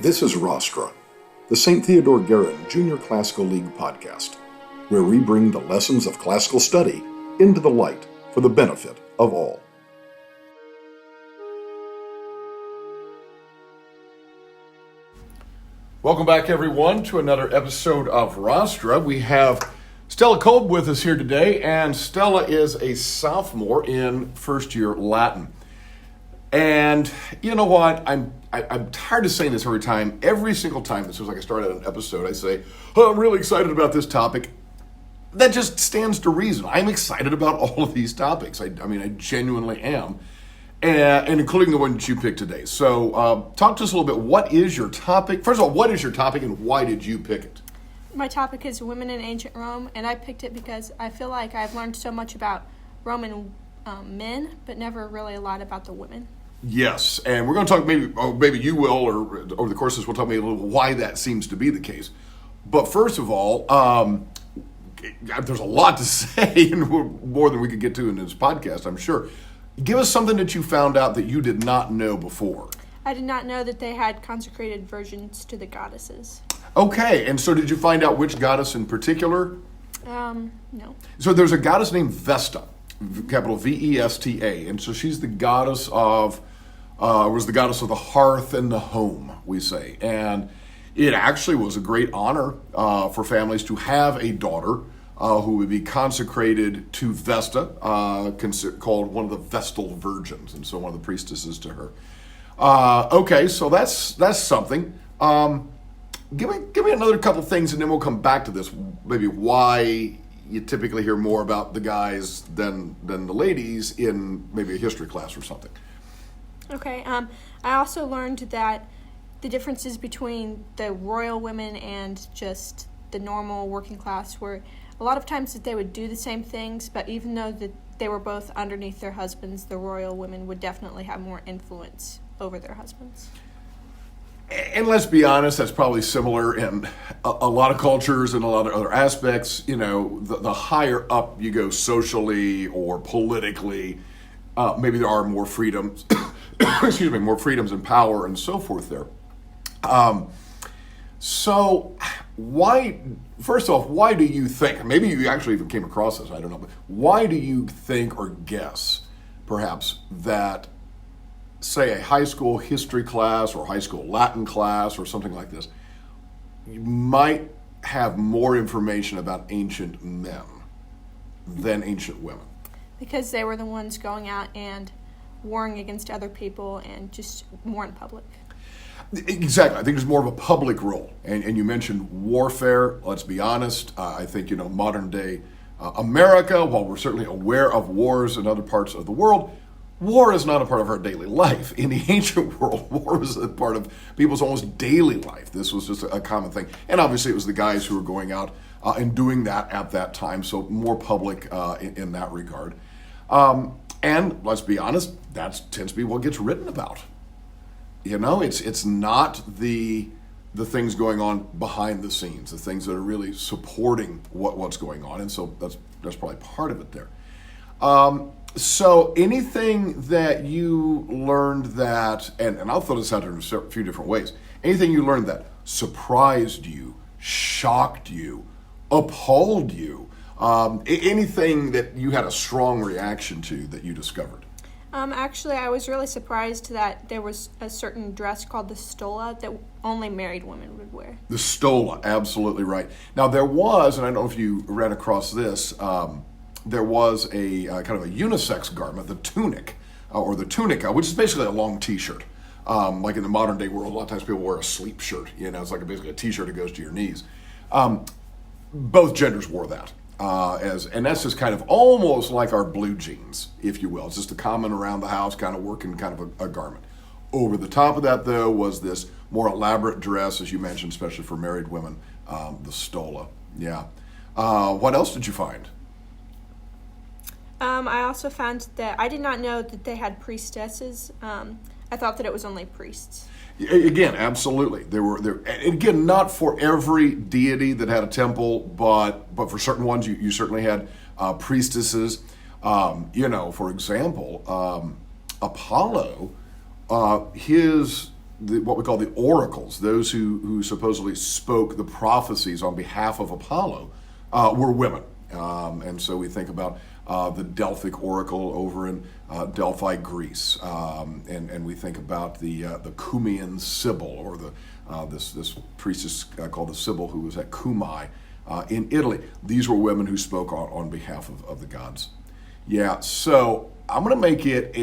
This is Rostra, the St. Theodore Guerin Junior Classical League podcast, where we bring the lessons of classical study into the light for the benefit of all. Welcome back, everyone, to another episode of Rostra. We have Stella Kolb with us here today, and Stella is a sophomore in first year Latin. And you know what? I'm tired of saying this every time. Every single time, this is like I start out an episode, I say, "Oh, I'm really excited about this topic." That just stands to reason. I'm excited about all of these topics. I genuinely am, and including the one that you picked today. So, talk to us a little bit. What is your topic? First of all, what is your topic, and why did you pick it? My topic is women in ancient Rome, and I picked it because I feel like I've learned so much about Roman men, but never really a lot about the women. Yes, and we're going to talk, maybe you will, or over the course of this, we'll talk maybe a little why that seems to be the case. But first of all, there's a lot to say, and more than we could get to in this podcast, I'm sure. Give us something that you found out that you did not know before. I did not know that they had consecrated virgins to the goddesses. Okay, and so did you find out which goddess in particular? No. So there's a goddess named Vesta, capital Vesta, and so she's the goddess of, was the goddess of the hearth and the home, we say. And it actually was a great honor for families to have a daughter who would be consecrated to Vesta, called one of the Vestal Virgins, and so one of the priestesses to her. Okay, so that's something. Give me another couple things, and then we'll come back to this. Maybe why you typically hear more about the guys than the ladies in maybe a history class or something. Okay. I also learned that the differences between the royal women and just the normal working class were a lot of times that they would do the same things, but even though that they were both underneath their husbands, the royal women would definitely have more influence over their husbands. And let's be honest, that's probably similar in a lot of cultures and a lot of other aspects. You know, the higher up you go socially or politically, maybe there are more freedoms, more freedoms and power and so forth there. So why, first off, why do you think, maybe you actually even came across this, I don't know, but why do you think or guess, perhaps, that say a high school history class or high school Latin class or something like this, you might have more information about ancient men than ancient women? Because they were the ones going out and warring against other people and just more in public. Exactly. I think there's more of a public role. And you mentioned warfare. Let's be honest. I think, modern day America, while we're certainly aware of wars in other parts of the world, war is not a part of our daily life. In the ancient world, war was a part of people's almost daily life. This was just a common thing. And obviously it was the guys who were going out and doing that at that time, so more public in that regard. And let's be honest, that tends to be what gets written about. It's not the things going on behind the scenes, the things that are really supporting what's going on. And so that's probably part of it there. So anything that you learned that, and I'll throw this out in a few different ways, anything you learned that surprised you, shocked you, appalled you, anything that you had a strong reaction to that you discovered? Actually, I was really surprised that there was a certain dress called the stola that only married women would wear. The stola, absolutely right. Now there was, and I don't know if you ran across this, there was a kind of a unisex garment, the tunic, or the tunica, which is basically a long t-shirt. Like in the modern day world, a lot of times people wear a sleep shirt. It's like basically a t-shirt that goes to your knees. Both genders wore that. And that's just kind of almost like our blue jeans, if you will. It's just a common around the house kind of working kind of a garment. Over the top of that, though, was this more elaborate dress, as you mentioned, especially for married women, the stola. Yeah. What else did you find? I also found that I did not know that they had priestesses. I thought that it was only priests. Again, absolutely. There were again, not for every deity that had a temple, but for certain ones, you certainly had priestesses. For example, Apollo what we call the oracles, those who supposedly spoke the prophecies on behalf of Apollo, were women. And so we think about the Delphic oracle over in Delphi, Greece, and we think about the Cumaean Sibyl, or this priestess called the Sibyl, who was at Cumae in Italy. These were women who spoke on behalf of the gods. Yeah, so I'm going to make it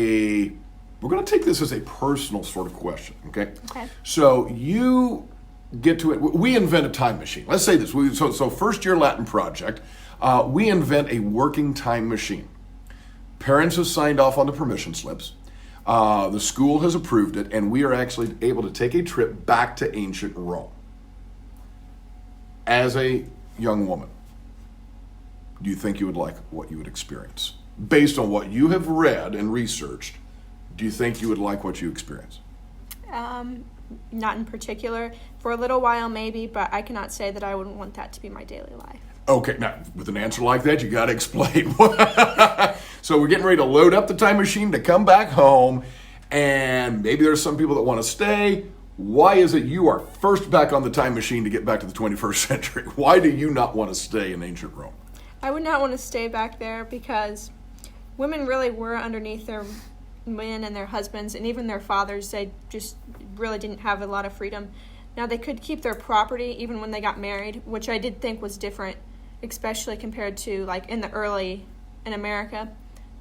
we're going to take this as a personal sort of question, okay? Okay. So you get to it. We invent a time machine. Let's say this. So first year Latin project, we invent a working time machine. Parents have signed off on the permission slips. The school has approved it, and we are actually able to take a trip back to ancient Rome. As a young woman, do you think you would like what you would experience? Based on what you have read and researched, do you think you would like what you experience? Not in particular. For a little while, maybe, but I cannot say that I wouldn't want that to be my daily life. Okay, now, with an answer like that, you got to explain. So we're getting ready to load up the time machine to come back home, and maybe there's some people that want to stay. Why is it you are first back on the time machine to get back to the 21st century? Why do you not want to stay in ancient Rome? I would not want to stay back there because women really were underneath their men and their husbands and even their fathers. They just really didn't have a lot of freedom. Now, they could keep their property even when they got married, which I did think was different, especially compared to like in America.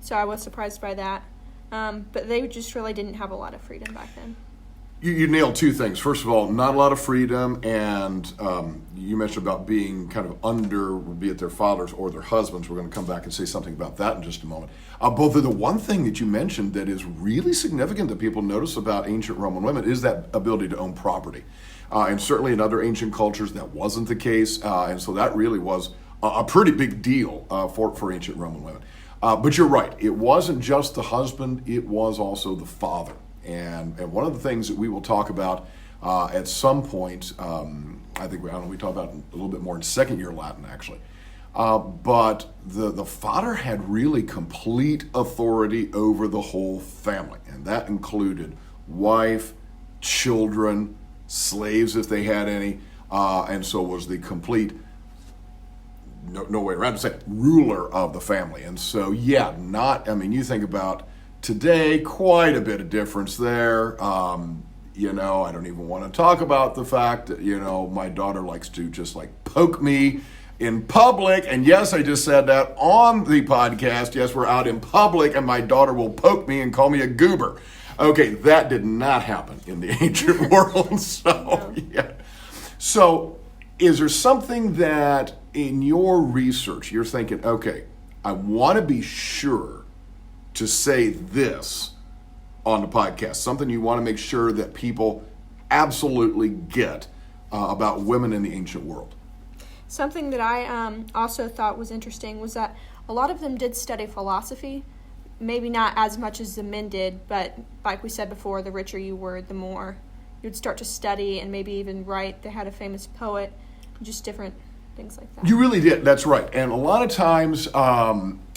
So I was surprised by that. But they just really didn't have a lot of freedom back then. You nailed two things. First of all, not a lot of freedom, and you mentioned about being kind of under, be it their fathers or their husbands. We're going to come back and say something about that in just a moment. But the one thing that you mentioned that is really significant that people notice about ancient Roman women is that ability to own property. And certainly in other ancient cultures, that wasn't the case. And so that really was a pretty big deal for ancient Roman women. But you're right. It wasn't just the husband. It was also the father. And one of the things that we will talk about at some point, I think we talk about a little bit more in second year Latin, actually. But the father had really complete authority over the whole family. And that included wife, children, slaves if they had any, and so was the complete, no way around to say, ruler of the family. And so, yeah, you think about today, quite a bit of difference there. I don't even want to talk about the fact that, my daughter likes to just like poke me in public. And yes, I just said that on the podcast. Yes, we're out in public and my daughter will poke me and call me a goober. Okay, that did not happen in the ancient world. So, yeah. So, is there something that in your research you're thinking, okay, I want to be sure to say this on the podcast, something you want to make sure that people absolutely get about women in the ancient world? Something that I also thought was interesting was that a lot of them did study philosophy. Maybe not as much as the men did, but like we said before, the richer you were, the more you'd start to study and maybe even write. They had a famous poet, just different things like that. You really did. That's right. And a lot of times,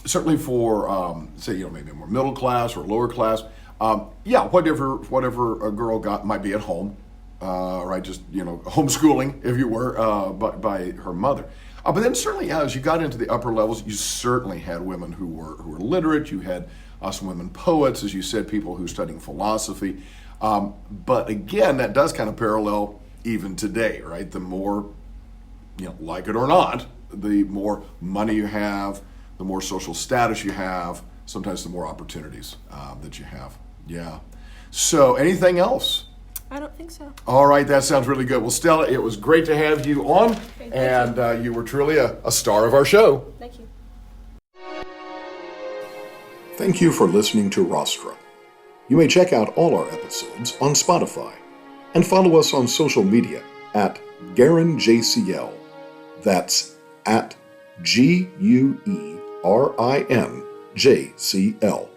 certainly for, maybe a more middle class or lower class, whatever a girl got might be at home, right? Just, homeschooling, if you were, by her mother. But then certainly, as you got into the upper levels, you certainly had women who were literate. You had some women poets, as you said, people who were studying philosophy. But again, that does kind of parallel even today, right? The more, like it or not, the more money you have, the more social status you have, sometimes the more opportunities that you have. Yeah. So anything else? I don't think so. All right, that sounds really good. Well, Stella, it was great to have you on, and you were truly a star of our show. Thank you. Thank you for listening to Rostra. You may check out all our episodes on Spotify and follow us on social media at GuerinJCL. That's at GuerinJCL.